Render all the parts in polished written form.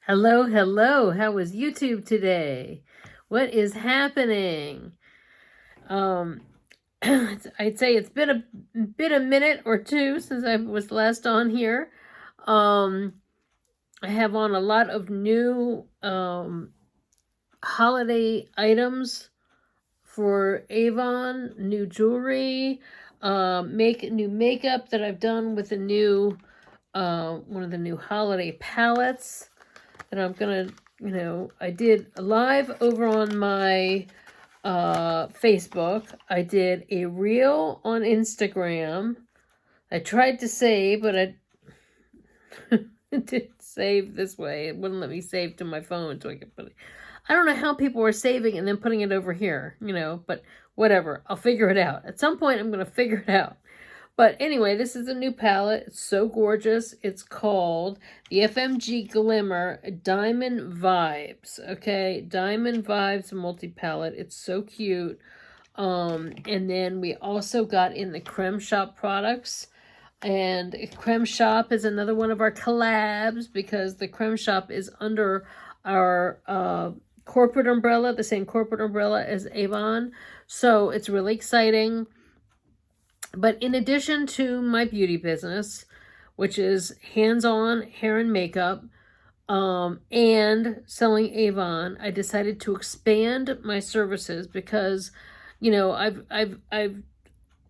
Hello, hello. How was YouTube today? What is happening? Um, I'd say it's been a minute or two since I was last on here. I have on a lot of new holiday items for Avon, new jewelry, new makeup that I've done with a new one of the new holiday palettes that I'm gonna, I did a live over on my Facebook. I did a reel on Instagram. I tried to save, but I didn't save this way. It wouldn't let me save to my phone, so I could put it. I don't know how people were saving and then putting it over here, but whatever. I'll figure it out. At some point, I'm going to figure it out. But anyway, this is a new palette. It's so gorgeous. It's called the FMG Glimmer Diamond Vibes. Okay, Diamond Vibes multi-palette. It's so cute. And then we also got in the Creme Shop products. And Creme Shop is another one of our collabs because the Creme Shop is under our corporate umbrella, the same corporate umbrella as Avon. So it's really exciting. But in addition to my beauty business, which is hands-on hair and makeup, and selling Avon, I decided to expand my services because, I've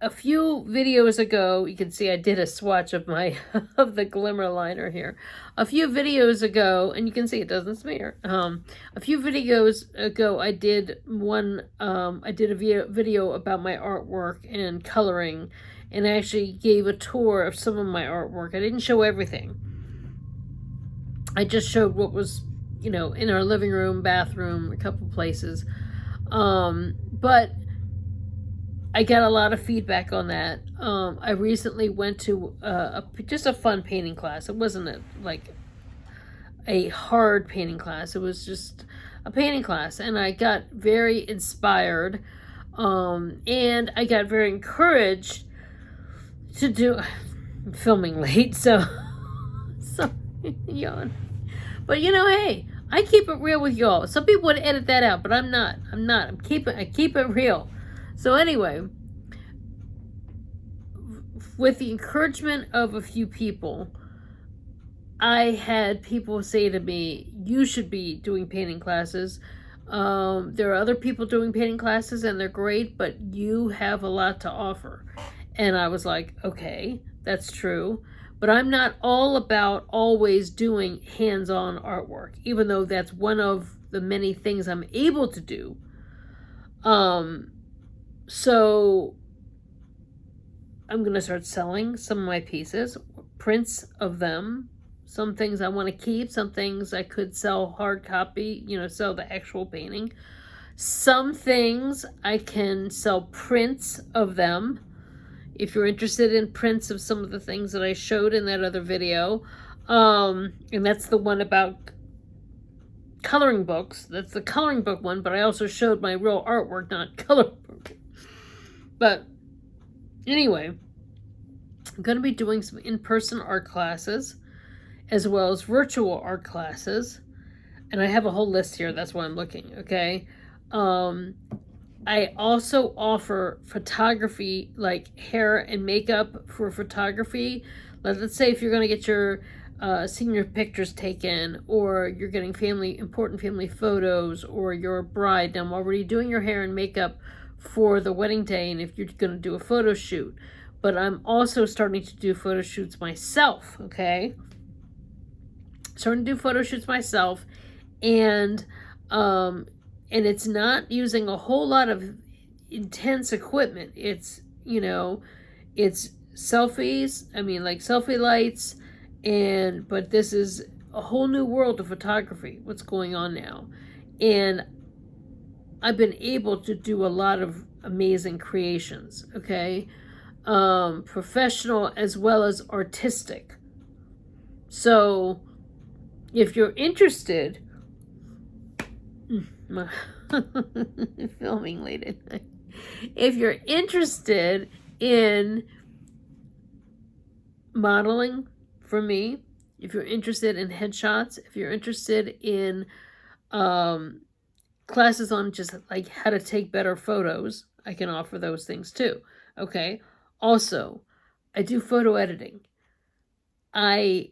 a few videos ago, you can see I did a swatch of my of the glimmer liner here. A few videos ago, and you can see it doesn't smear. A few videos ago, I did a video about my artwork and coloring, and I actually gave a tour of some of my artwork. I didn't show everything. I just showed what was, in our living room, bathroom, a couple places. But I got a lot of feedback on that. I recently went to just a fun painting class. It wasn't a hard painting class. It was just a painting class. And I got very inspired. And I got very encouraged to do... I'm filming late, so yawn. But hey, I keep it real with y'all. Some people would edit that out, but I'm not. I keep it real. So anyway, with the encouragement of a few people, I had people say to me, you should be doing painting classes. There are other people doing painting classes and they're great, but you have a lot to offer. And I was like, okay, that's true. But I'm not all about always doing hands-on artwork, even though that's one of the many things I'm able to do. So I'm going to start selling some of my pieces, prints of them. Some things I want to keep, some things I could sell hard copy, sell the actual painting. Some things I can sell prints of them. If you're interested in prints of some of the things that I showed in that other video. And that's the one about coloring books. That's the coloring book one, but I also showed my real artwork, not coloring book. But anyway, I'm going to be doing some in-person art classes as well as virtual art classes. And I have a whole list here. That's why I'm looking, okay? I also offer photography, like hair and makeup for photography. Let's say if you're going to get your senior pictures taken, or you're getting important family photos, or you're a bride. Now, I'm already doing your hair and makeup for the wedding day, and if you're going to do a photo shoot. But I'm also starting to do photo shoots myself, okay? Starting to do photo shoots myself, and it's not using a whole lot of intense equipment. It's, it's selfies, like selfie lights, but this is a whole new world of photography, what's going on now. And I've been able to do a lot of amazing creations, okay? Professional as well as artistic. So if you're interested, filming late at night. If you're interested in modeling for me, if you're interested in headshots, if you're interested in classes on just like how to take better photos, I can offer those things too. Okay. Also, I do photo editing. I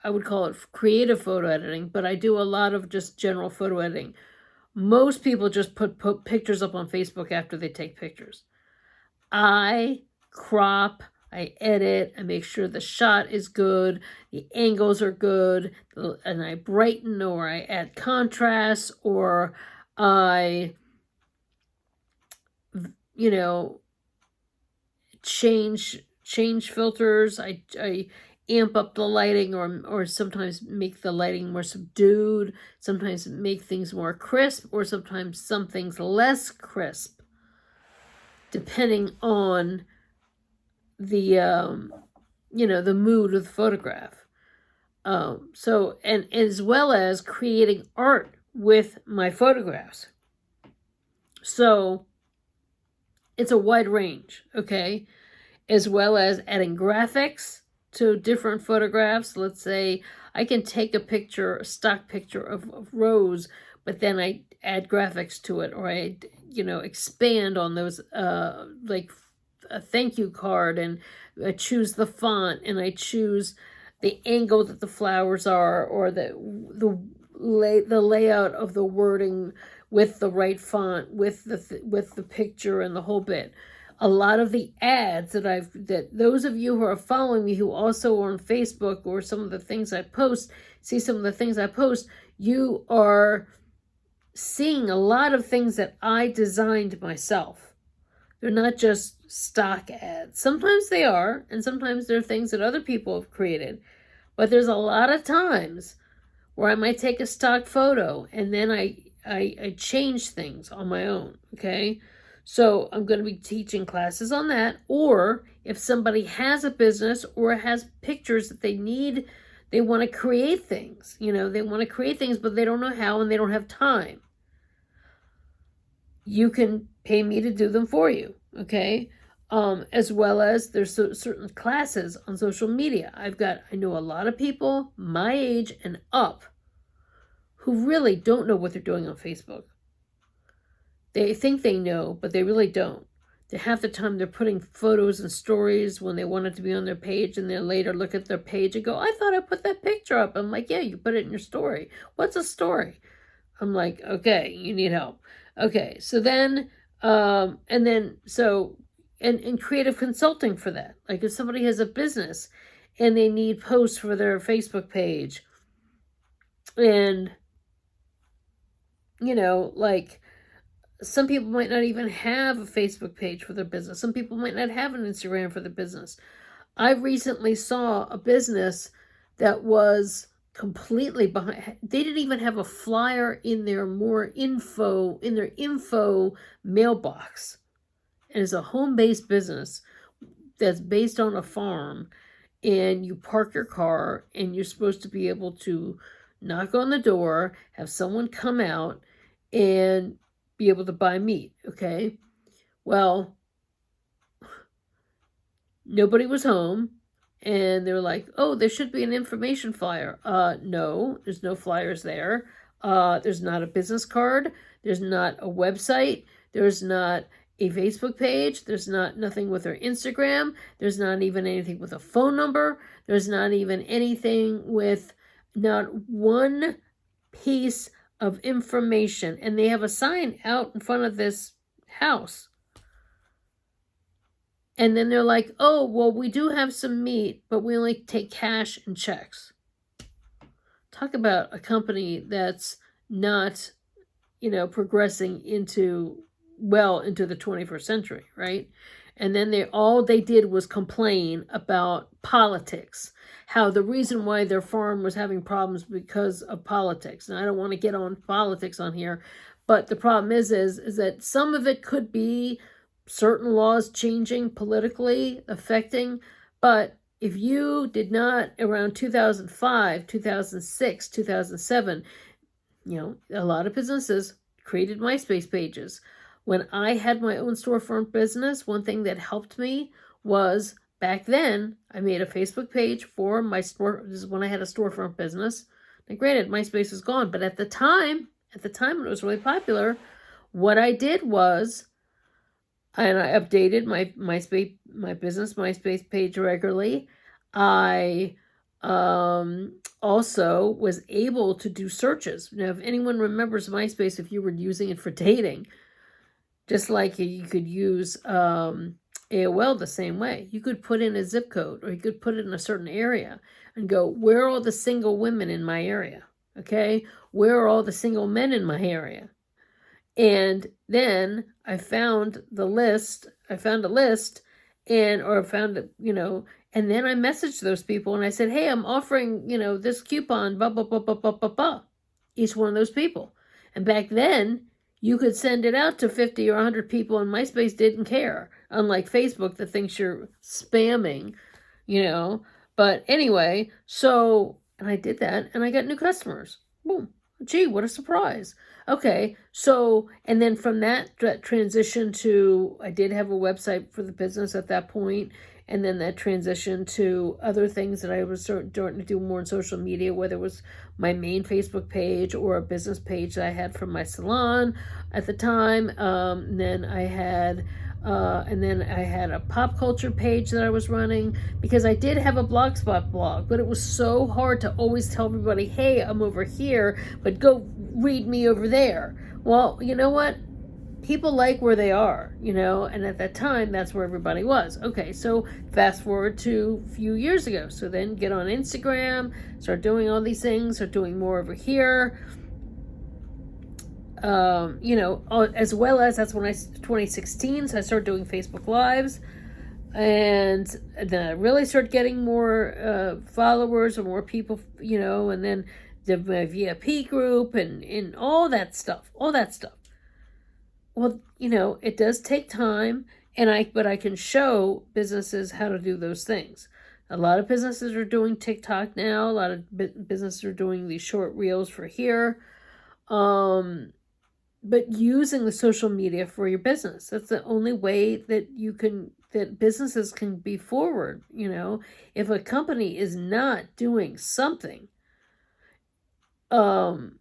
would call it creative photo editing, but I do a lot of just general photo editing. Most people just put pictures up on Facebook after they take pictures. I crop, I edit, I make sure the shot is good, the angles are good, and I brighten or I add contrast or I, change filters. I amp up the lighting or sometimes make the lighting more subdued, sometimes make things more crisp, or sometimes some things less crisp, depending on the the mood of the photograph. So, and as well as creating art with my photographs. So it's a wide range, okay? As well as adding graphics to different photographs. Let's say I can take a stock picture of Rose, but then I add graphics to it, or I, expand on those, like a thank you card, and I choose the font, and I choose the angle that the flowers are, or the layout of the wording with the right font, with the picture and the whole bit. A lot of the ads that those of you who are following me, who also are on Facebook, or some of the things I post, you are seeing a lot of things that I designed myself. They're not just stock ads. Sometimes they are, and sometimes they're things that other people have created. But there's a lot of times where I might take a stock photo and then I change things on my own, okay? So I'm going to be teaching classes on that. Or if somebody has a business or has pictures that they want to create things, but they don't know how and they don't have time. You can pay me to do them for you, okay? As well as there's certain classes on social media. I know a lot of people my age and up who really don't know what they're doing on Facebook. They think they know, but they really don't. Half the time they're putting photos and stories when they want it to be on their page, and then later look at their page and go, I thought I put that picture up. I'm like, yeah, you put it in your story. What's a story? I'm like, okay, you need help. Okay, so then, and creative consulting for that. Like if somebody has a business and they need posts for their Facebook page, and, like some people might not even have a Facebook page for their business. Some people might not have an Instagram for their business. I recently saw a business that was completely behind. They didn't even have a flyer in their info mailbox. And it's a home-based business that's based on a farm, and you park your car and you're supposed to be able to knock on the door, have someone come out and be able to buy meat, okay? Well, nobody was home. And they were like, oh, there should be an information flyer. No, there's no flyers there. There's not a business card. There's not a website. There's not a Facebook page. There's nothing with their Instagram. There's not even anything with a phone number. There's not even anything with not one piece of information. And they have a sign out in front of this house. And then they're like, oh, well, we do have some meat, but we only take cash and checks. Talk about a company that's not, progressing into the 21st century, right? And then all they did was complain about politics, how the reason why their farm was having problems because of politics. And I don't want to get on politics on here, but the problem is that some of it could be certain laws changing politically, affecting, but if you did not, around 2005, 2006, 2007, a lot of businesses created MySpace pages. When I had my own storefront business, one thing that helped me was back then, I made a Facebook page for my store. This is when I had a storefront business. Now, granted, MySpace is gone, but at the time when it was really popular, what I did was, and I updated my business MySpace page regularly. I also was able to do searches. Now, if anyone remembers MySpace, if you were using it for dating, just like you could use AOL the same way, you could put in a zip code, or you could put it in a certain area and go, where are all the single women in my area? Okay, where are all the single men in my area? And then I found the list. I found a list, and then I messaged those people and I said, hey, I'm offering, this coupon, blah, blah, blah, blah, blah, blah, blah. Each one of those people. And back then, you could send it out to 50 or 100 people, and MySpace didn't care. Unlike Facebook that thinks you're spamming, But anyway, and I did that, and I got new customers. Boom. Gee, what a surprise. Okay, so, and then from that transition to, I did have a website for the business at that point, and then that transition to other things that I was starting to do more on social media, whether it was my main Facebook page or a business page that I had from my salon at the time. And then I had a pop culture page that I was running, because I did have a Blogspot blog, but it was so hard to always tell everybody, hey, I'm over here, but go read me over there. Well, you know what? People like where they are, and at that time, that's where everybody was. Okay, so fast forward to a few years ago. So then get on Instagram, start doing all these things, start doing more over here. As well as, that's when 2016, so I started doing Facebook Lives, and then I really started getting more followers or more people, and then my VIP group and all that stuff. Well, it does take time, but I can show businesses how to do those things. A lot of businesses are doing TikTok now. A lot of businesses are doing these short reels for here. But using the social media for your business, that's the only way that businesses can be forward. If a company is not doing something, then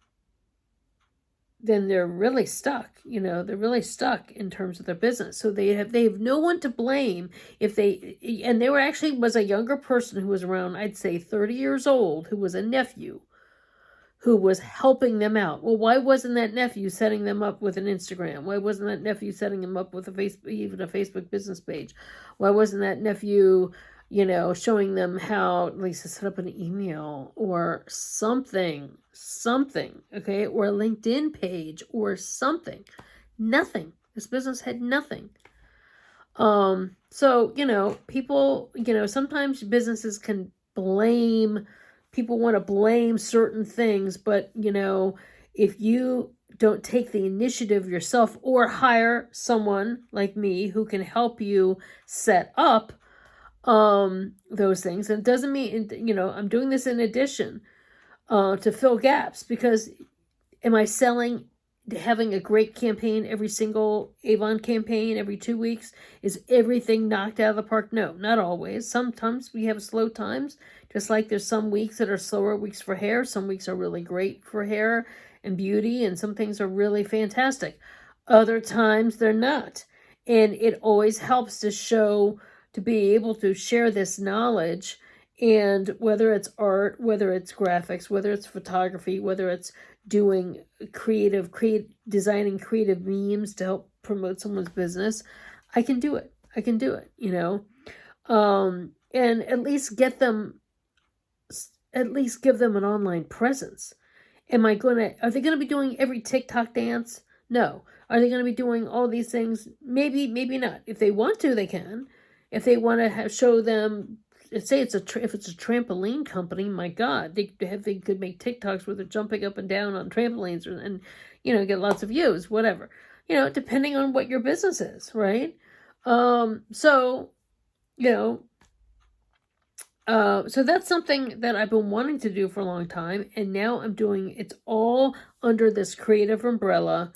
they're really stuck. They're really stuck in terms of their business. So they have no one to blame and there was a younger person who was around, I'd say 30 years old, who was a nephew, who was helping them out. Well, why wasn't that nephew setting them up with an Instagram? Why wasn't that nephew setting them up with even a Facebook business page? Why wasn't that nephew, showing them how at least to set up an email or something, okay, or a LinkedIn page or something? Nothing. This business had nothing. So, people, sometimes businesses can blame. People want to blame certain things, but, if you don't take the initiative yourself or hire someone like me who can help you set up those things, and it doesn't mean, I'm doing this in addition to fill gaps, because am I having a great campaign every single Avon campaign every 2 weeks? Is everything knocked out of the park? No, not always. Sometimes we have slow times, just like there's some weeks that are slower weeks for hair. Some weeks are really great for hair and beauty, and some things are really fantastic. Other times they're not. And it always helps to be able to share this knowledge, and whether it's art, whether it's graphics, whether it's photography, whether it's doing designing creative memes to help promote someone's business, I can do it, and at least give them an online presence. Are they going to be doing every TikTok dance? No. Are they going to be doing all these things? Maybe not. If they want to, they can. If they want to show them, say if it's a trampoline company, my God, they could make TikToks where they're jumping up and down on trampolines and get lots of views, whatever, depending on what your business is, right? So that's something that I've been wanting to do for a long time, and now I'm doing. It's all under this creative umbrella.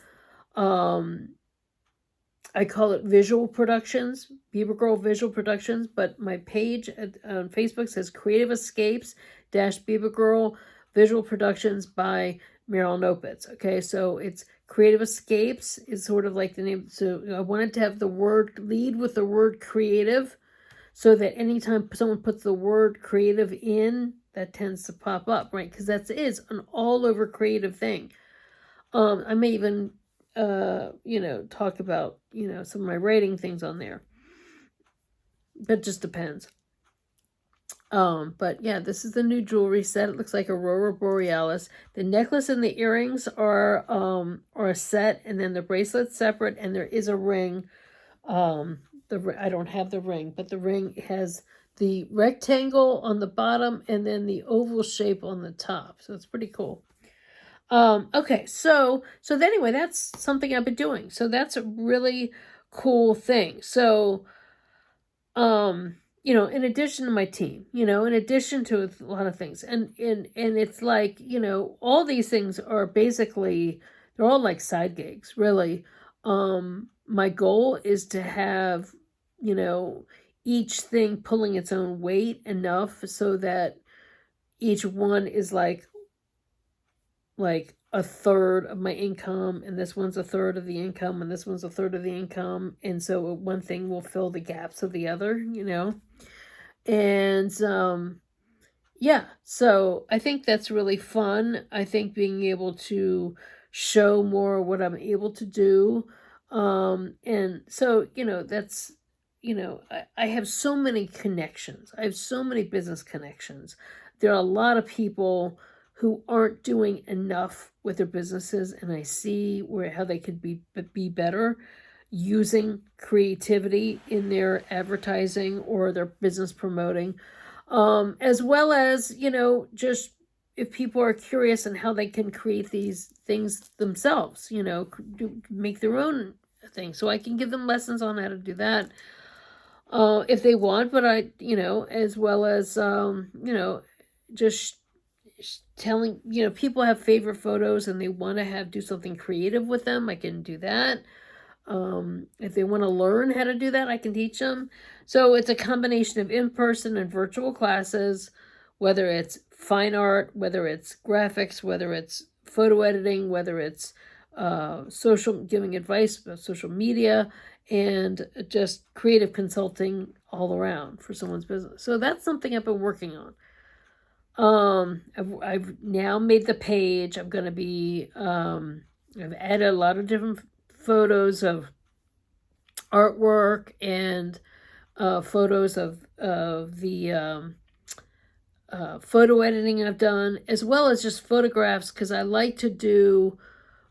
I call it Visual Productions, BibaGirrrl Visual Productions, but my page on Facebook says Creative Escapes BibaGirrrl Visual Productions by Marilyn Opitz. Okay, so it's Creative Escapes is sort of like the name. So I wanted to have the word lead with the word creative, so that anytime someone puts the word creative in, that tends to pop up, right? Because that is an all over creative thing. I may even talk about, some of my writing things on there. But just depends. But yeah, this is the new jewelry set. It looks like Aurora Borealis. The necklace and the earrings are a set, and then the bracelet's separate, and there is a ring. I don't have the ring, but the ring has the rectangle on the bottom and then the oval shape on the top. So it's pretty cool. Okay, so anyway, that's something I've been doing. So that's a really cool thing. So, in addition to my team, in addition to a lot of things, and it's like, all these things are basically, they're all like side gigs, really. My goal is to have, each thing pulling its own weight enough so that each one is like a third of my income, and this one's a third of the income, and this one's a third of the income, and so one thing will fill the gaps of the other, and yeah, so I think that's really fun. I think being able to show more what I'm able to do, and so that's I have so many connections. I have so many business connections. There are a lot of people who aren't doing enough with their businesses, and I see how they could be better using creativity in their advertising or their business promoting, as well as just if people are curious on how they can create these things themselves, make their own thing. So I can give them lessons on how to do that, if they want, but as well as just telling, people have favorite photos and they want to do something creative with them. I can do that. If they want to learn how to do that, I can teach them. So it's a combination of in-person and virtual classes, whether it's fine art, whether it's graphics, whether it's photo editing, whether it's giving advice about social media, and just creative consulting all around for someone's business. So that's something I've been working on. I've now made the page. I'm going to be, I've added a lot of different photos of artwork and photos of the photo editing I've done, as well as just photographs, because I like to do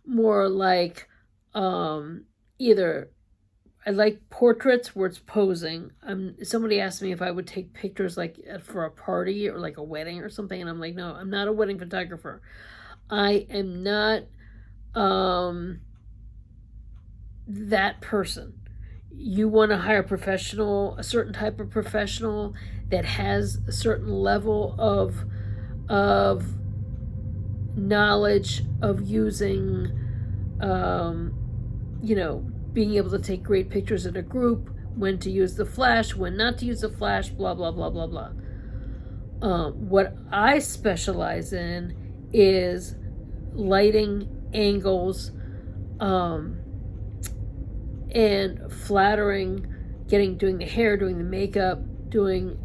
more like either I like portraits where it's posing. Somebody asked me if I would take pictures like for a party or like a wedding or something, and I'm like, no, I'm not a wedding photographer. I am not that person. You want to hire a certain type of professional that has a certain level of knowledge of using, being able to take great pictures in a group, when to use the flash, when not to use the flash, blah, blah, blah, blah, blah. What I specialize in is lighting, angles, and flattering, doing the hair, doing the makeup, doing,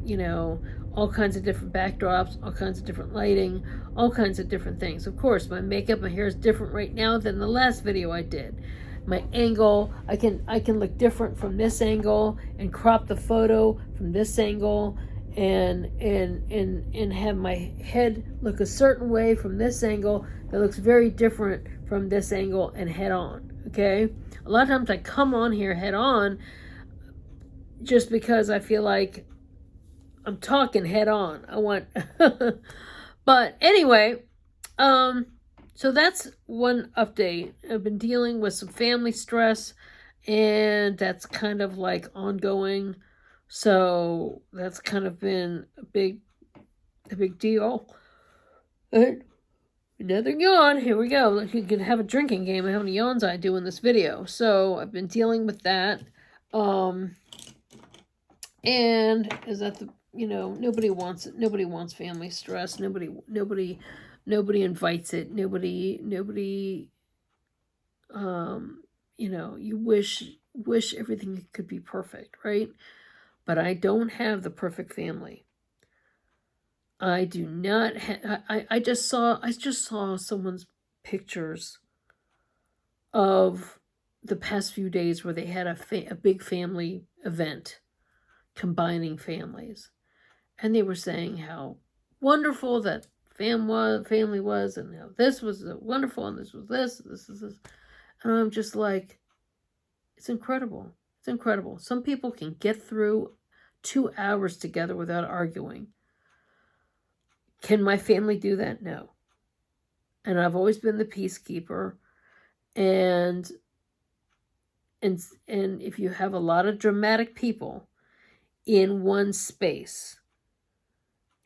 all kinds of different backdrops, all kinds of different lighting, all kinds of different things. Of course, my makeup, my hair is different right now than the last video I did. My angle, I can look different from this angle and crop the photo from this angle, and have my head look a certain way from this angle that looks very different from this angle and head on. Okay, a lot of times I come on here head on just because I feel like I'm talking head on. I want but anyway, so that's one update. I've been dealing with some family stress, and that's kind of like ongoing. So that's kind of been a big deal. Another yawn. Here we go. You could have a drinking game of how many yawns I do in this video. So I've been dealing with that. And is that the, nobody wants it. Nobody wants family stress. Nobody invites it. Nobody, you wish everything could be perfect, right? But I don't have the perfect family. I do not I just saw someone's pictures of the past few days where they had a big family event combining families, and they were saying how wonderful that family was, and how this was wonderful, and this was this is this, and I'm just like, it's incredible. It's incredible. Some people can get through 2 hours together without arguing. Can my family do that? No. And I've always been the peacekeeper. And if you have a lot of dramatic people in one space,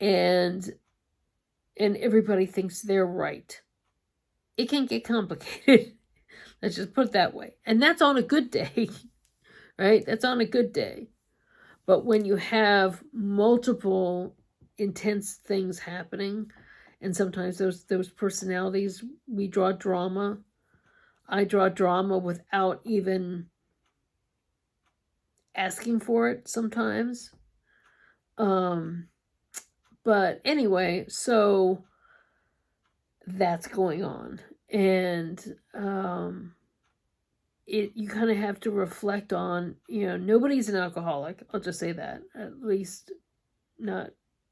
and everybody thinks they're right, it can get complicated. Let's just put it that way. And that's on a good day, right? That's on a good day. But when you have multiple intense things happening, and sometimes those personalities, we draw drama. I draw drama without even asking for it sometimes. But anyway, so that's going on. And you kind of have to reflect on, nobody's an alcoholic. I'll just say that. At least not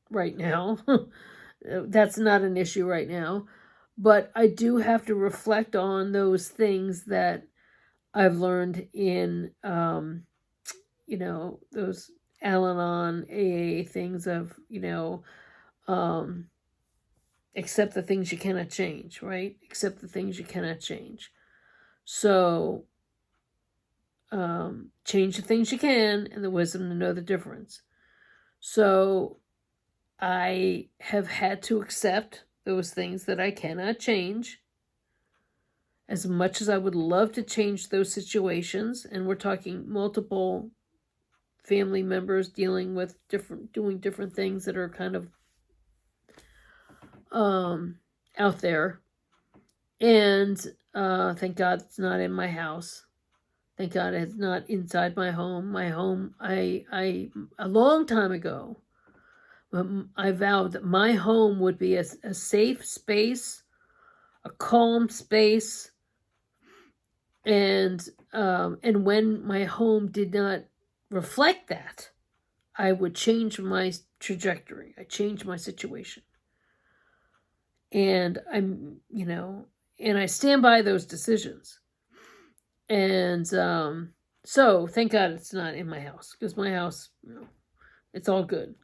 right now. That's not an issue right now. But I do have to reflect on those things that I've learned in, those Al-Anon AA things of, accept the things you cannot change, right? Accept the things you cannot change. So, change the things you can, and the wisdom to know the difference. So, I have had to accept those things that I cannot change. As much as I would love to change those situations, and we're talking multiple family members dealing with doing different things that are kind of out there. And thank God it's not in my house. Thank God it's not inside my home. My home, I a long time ago, I vowed that my home would be a safe space, a calm space, and when my home did not reflect that, I would change my trajectory. I changed my situation. And and I stand by those decisions. And so thank God it's not in my house, because my house, it's all good.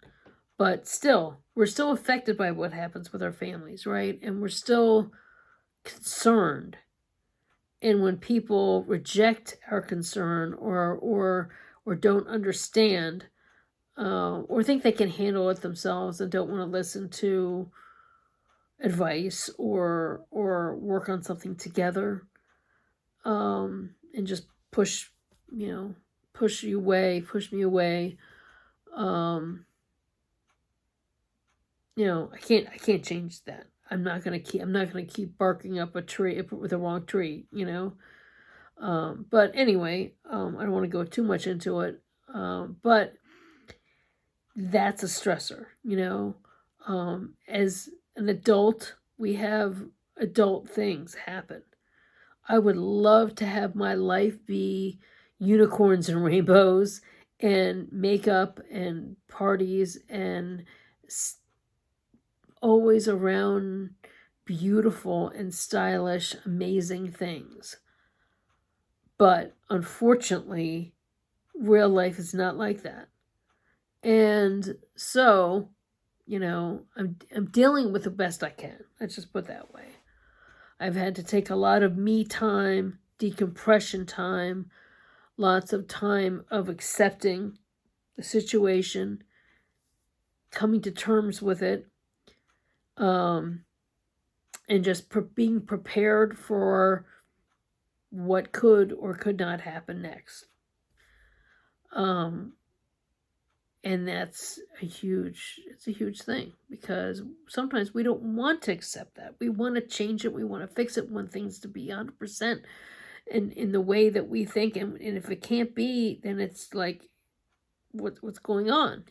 But still, we're still affected by what happens with our families, right? And we're still concerned. And when people reject our concern or don't understand, or think they can handle it themselves and don't want to listen to advice or work on something together, and just push me away. I can't change that. I'm not gonna keep barking up a tree with the wrong tree, But anyway, I don't want to go too much into it. But that's a stressor, As an adult, we have adult things happen. I would love to have my life be unicorns and rainbows and makeup and parties and always around beautiful and stylish, amazing things. But unfortunately, real life is not like that. And so, I'm dealing with the best I can. Let's just put it that way. I've had to take a lot of me time, decompression time, lots of time of accepting the situation, coming to terms with it, and just being prepared for what could or could not happen next. Um, and it's a huge thing, because sometimes we don't want to accept that. We want to change it. We want to fix it. We want things to be 100% in the way that we think. And if it can't be, then it's like, what's going on,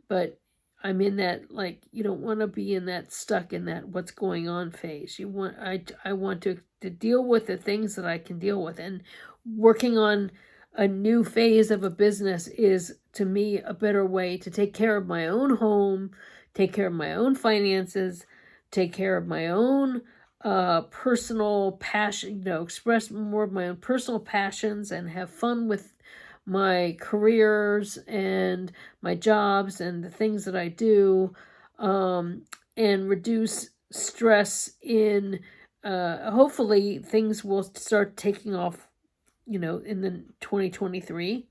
But I'm in that, like, you don't want to be in that, stuck in that what's going on phase. I want to deal with the things that I can deal with, and working on a new phase of a business is, to me, a better way to take care of my own home, take care of my own finances, take care of my own personal passion, express more of my own personal passions, and have fun with my careers and my jobs and the things that I do, and reduce stress in, hopefully things will start taking off, in the 2023.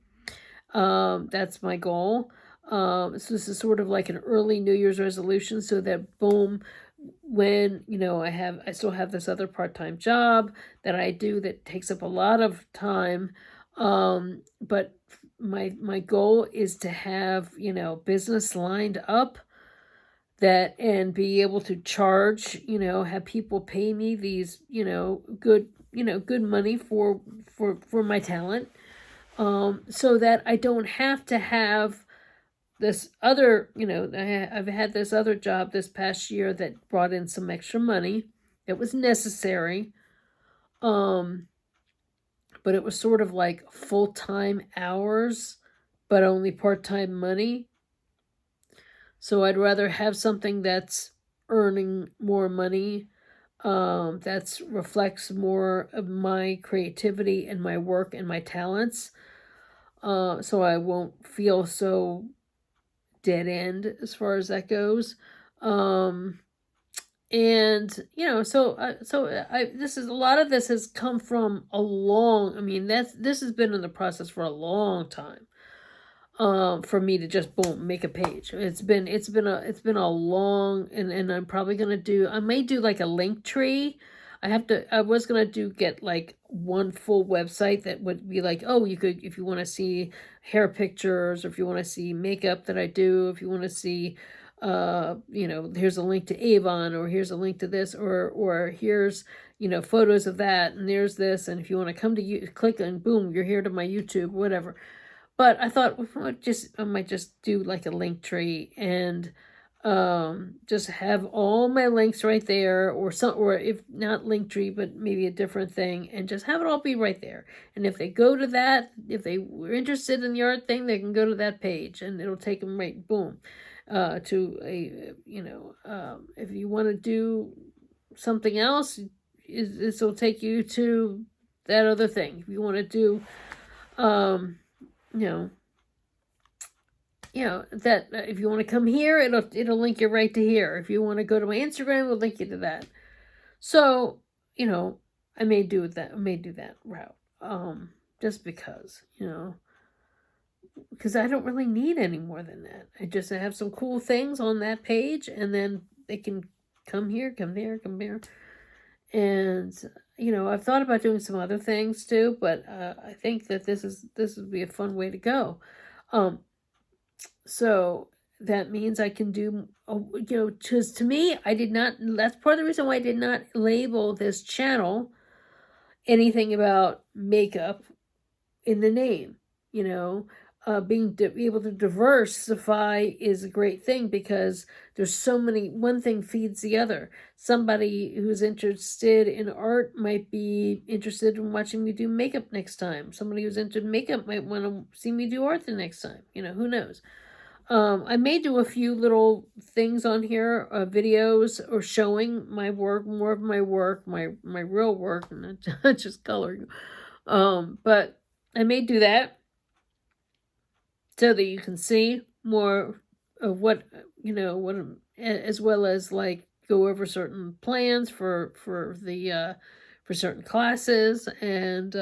That's my goal. So this is sort of like an early New Year's resolution, so that boom, when I still have this other part-time job that I do that takes up a lot of time, but my goal is to have business lined up, that, and be able to charge, have people pay me these good money for my talent, so that I don't have to have this other, I've had this other job this past year that brought in some extra money. It was necessary, but it was sort of like full-time hours, but only part-time money. So I'd rather have something that's earning more money, that reflects more of my creativity and my work and my talents, so I won't feel so dead end as far as that goes. And this is, a lot of this has come from a long, this has been in the process for a long time, for me to just boom make a page. It's been a long, and I'm probably gonna I may do like a link tree. I was gonna get like one full website that would be like, oh, you could, if you want to see hair pictures, or if you want to see makeup that I do, if you want to see, here's a link to Avon, or here's a link to this, or here's, photos of that, and there's this, and if you want to come to you, click and boom, you're here to my YouTube, whatever. But I thought, I might just do like a link tree, and just have all my links right there, or if not link tree, but maybe a different thing, and just have it all be right there. And if they go to that, if they were interested in the art thing, they can go to that page, and it'll take them right, boom, to a, if you want to do something else, this will take you to that other thing. If you want to do, that, if you want to come here, it'll link you right to here. If you want to go to my Instagram, it'll link you to that. So, I may do that route, just because, because I don't really need any more than that. I have some cool things on that page, and then they can come here, come there, come there. And I've thought about doing some other things too, but I think that this would be a fun way to go. So that means I can do, because to me, that's part of the reason why I did not label this channel anything about makeup in the name. Being able to diversify is a great thing, because there's so many, one thing feeds the other. Somebody who's interested in art might be interested in watching me do makeup next time. Somebody who's interested in makeup might want to see me do art the next time. Who knows? I may do a few little things on here, videos, or showing my work, more of my work, my real work, and not just coloring. But I may do that, so that you can see more of what, as well as like go over certain plans for certain classes, and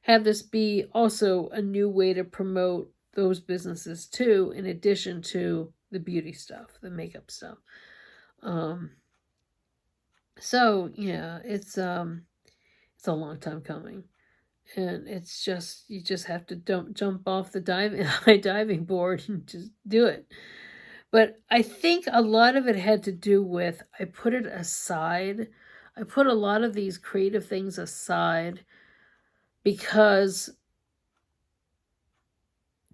have this be also a new way to promote those businesses too, in addition to the beauty stuff, the makeup stuff. So yeah, it's a long time coming. And it's just, you just have to jump off the high diving board and just do it. But I think a lot of it had to do with, I put it aside. I put a lot of these creative things aside because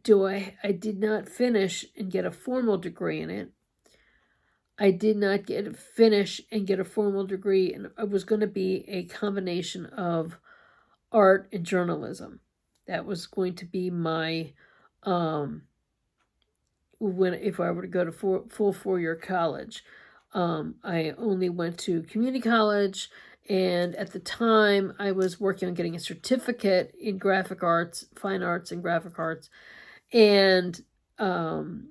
I did not finish and get a formal degree in it. I did not finish and get a formal degree, and it was going to be a combination of art and journalism. That was going to be my um, when if I were to go to full 4-year college. I only went to community college, and at the time I was working on getting a certificate in graphic arts, fine arts, and graphic arts, and um,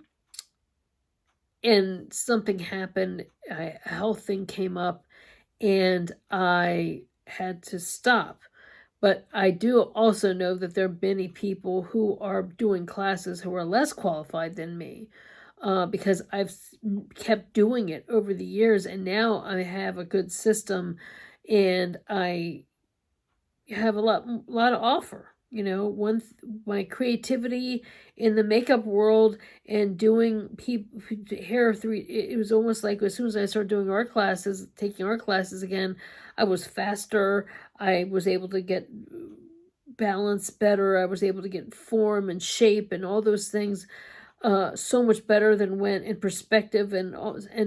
something happened. A health thing came up, and I had to stop. But I do also know that there are many people who are doing classes who are less qualified than me, because I've kept doing it over the years, and now I have a good system, and I have a lot of offer. You know, my creativity in the makeup world and doing hair three. It was almost like as soon as I started doing art classes, taking art classes again, I was faster. I was able to get balance better. I was able to get form and shape and all those things so much better than when in perspective, and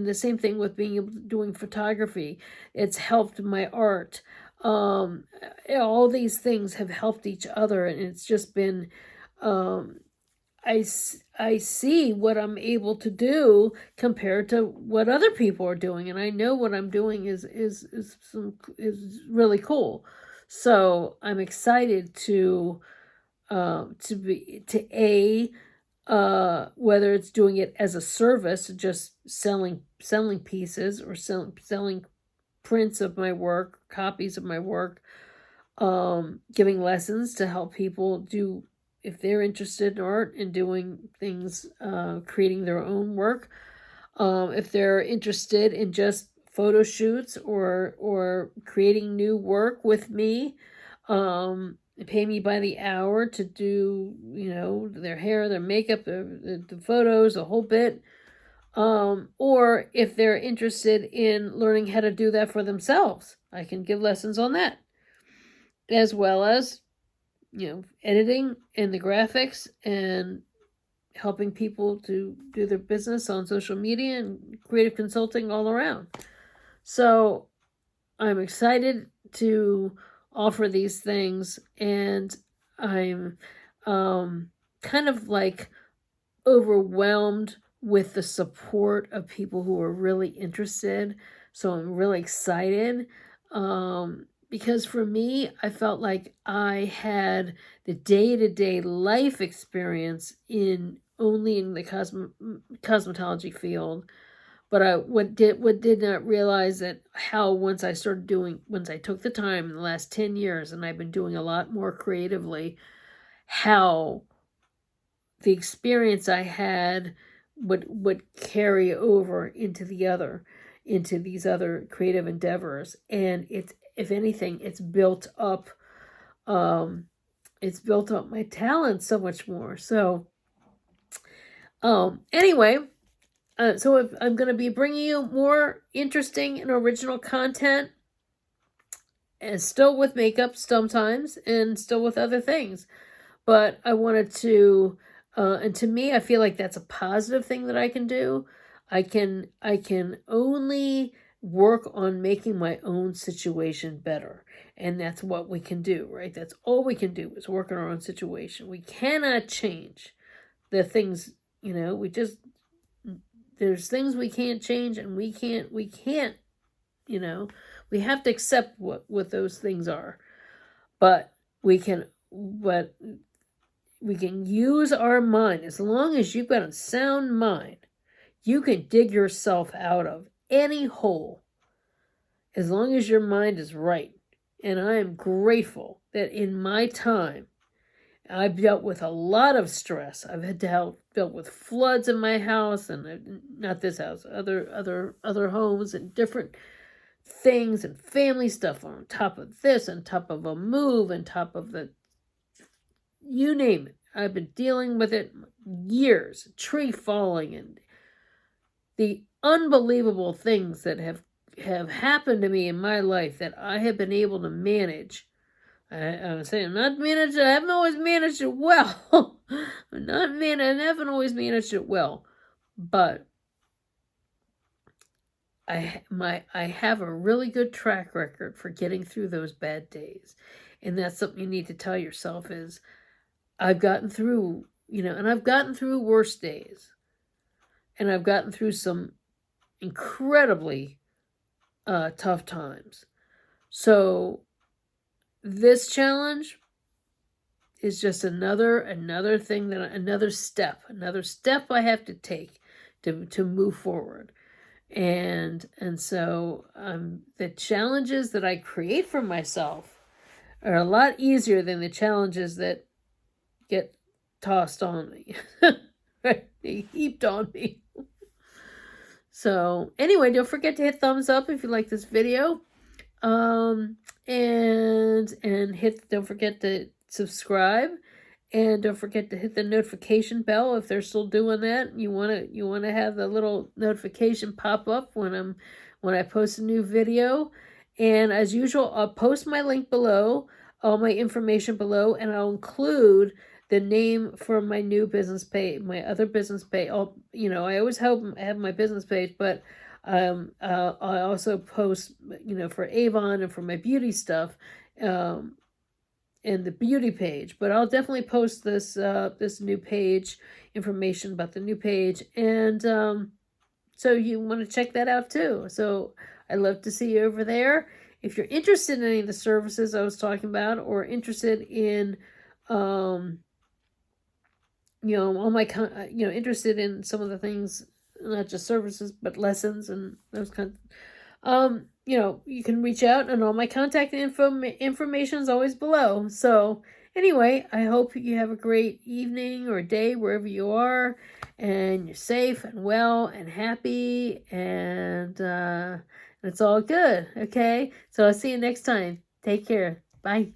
the same thing with being able to doing photography. It's helped my art. All these things have helped each other, and it's just been um, I see what I'm able to do compared to what other people are doing, and I know what I'm doing is really cool. So I'm excited to whether it's doing it as a service, just selling pieces, or selling prints of my work, copies of my work, giving lessons to help people do, if they're interested in art and doing things, creating their own work, if they're interested in just photo shoots or creating new work with me, they pay me by the hour to do, their hair, their makeup, the photos, a whole bit. Or if they're interested in learning how to do that for themselves, I can give lessons on that, as well as, editing and the graphics, and helping people to do their business on social media, and creative consulting all around. So I'm excited to offer these things, and I'm kind of like overwhelmed with the support of people who are really interested. So I'm really excited, because for me, I felt like I had the day-to-day life experience only in the cosmetology field. But what did not realize that how once I took the time in the last 10 years, and I've been doing a lot more creatively, how the experience I had would carry over into these other creative endeavors. And it's, if anything, it's built up my talent so much more. So anyway, so if I'm going to be bringing you more interesting and original content, and still with makeup sometimes, and still with other things. But I wanted to, and to me, I feel like that's a positive thing that I can do. I can only work on making my own situation better, and that's what we can do, right? That's all we can do, is work on our own situation. We cannot change the things, there's things we can't change, and we can't, we have to accept what those things are. But we can use our mind. As long as you've got a sound mind, you can dig yourself out of any hole, as long as your mind is right. And I am grateful that in my time, I've dealt with a lot of stress. I've had to dealt with floods in my house, and not this house, other homes, and different things and family stuff on top of this, on top of a move, on top of the, you name it. I've been dealing with it years. A tree falling and the unbelievable things that have happened to me in my life that I have been able to manage. I'm saying I haven't always managed it well. I haven't always managed it well, but I have a really good track record for getting through those bad days. And that's something you need to tell yourself is I've gotten through, and I've gotten through worse days. And I've gotten through some incredibly tough times. So this challenge is just another thing another step I have to take to move forward. And so the challenges that I create for myself are a lot easier than the challenges that get tossed on me. They heaped on me. So anyway, don't forget to hit thumbs up if you like this video. And don't forget to subscribe, and don't forget to hit the notification bell if they're still doing that. You want to have the little notification pop up when I post a new video. And as usual, I'll post my link below, all my information below, and I'll include the name for my new business page, my other business page. I always have my business page, but I also post, for Avon and for my beauty stuff, and the beauty page. But I'll definitely post this new page, information about the new page, and so you want to check that out too. So I'd love to see you over there. If you're interested in any of the services I was talking about, or interested in all my interested in some of the things, not just services but lessons and those kinds. You can reach out, and all my contact information is always below. So anyway, I hope you have a great evening or day wherever you are, and you're safe and well and happy, and it's all good. Okay, so I'll see you next time. Take care. Bye.